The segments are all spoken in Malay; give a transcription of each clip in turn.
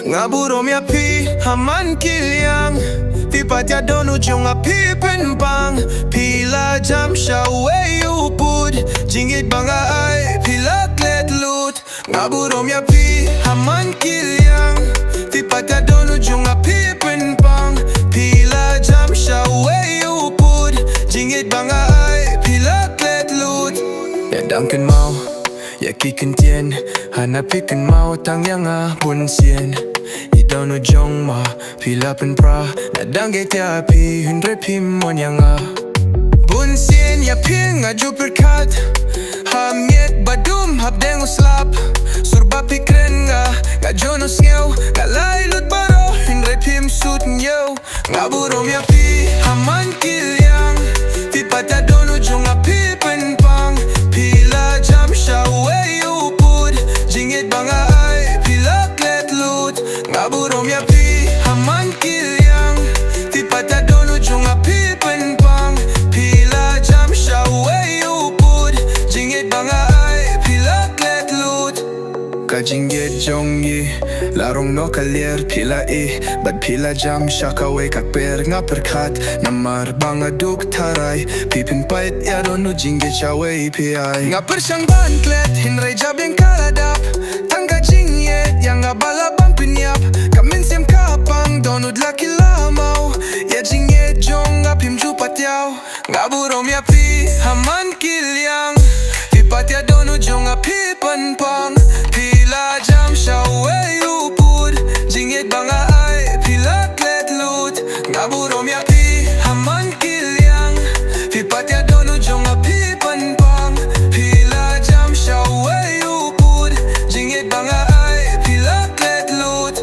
nga burom ya pi haman liang. Phi ya dohnud jong a pi pang. Phi la jam sha uwei upud. Jingieid banga ai Phi La Klet lut. Nga burom ya pi haman liang. Phi ya dohnud jong a pi pang. Phi la jam sha uwei upud. Jingieid banga ai Phi La Klet lut. Ya kynmaw, ya kyntien. Hana pi kynmaw tang yang a bun sien. Dohnud jong ma Phi La pra. Nadang tia pi hundred pi mon yang a bun sien ya pi nga juperkat. Hamiet badum hab dengu slap. Surba pi kren nga jonos ngew. Nga lai lut baro hundred pi msut nyew. Nga burom ya pi haman liang. Phi ya dohnud jong a pi pang. Phi la jam sha uwei upud. Jingieid banga ai Phi La Klet lut. Nga burom ya pi haman liang. Phi ya dohnud jong a pi pang. Phi la jam sha uwei upud. Jingieid banga ai Phi La Klet lut. Ka Jingieid jong yi larong no kalier Phi La bad Phi La jam sha ka wei kak per nga perkat. Namar banga duk tarai pipin pait ya dohnud Jingieid sha wei pi ai. Nga persyang ban klet hinrei jab yang kaladap. Tangga Jingieid yang nga balabang pinyap. Kamin siem kapang dohnud laki lamau. Ya Jingieid jong nga pim jupat yaw. Nga burom ya pi haman liang. Phi ya dohnud jong nga pi pang. Phi la jam sha uwei upud. Jingieid banga ai Phi La Klet lut. Nga burom ya pi haman liang. Phi ya dohnud jong nga pi pang. Phi la jam sha uwei upud. Jingieid banga ai Phi La Klet lut.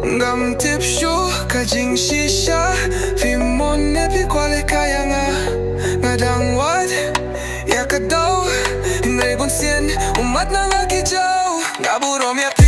Ngam tip shu ka jing shisha. Phi mon ne pi kwale kaya nga dang wat ya ka daw. Hinrei bun sien umat na nga kijaw. Nga burom ya pi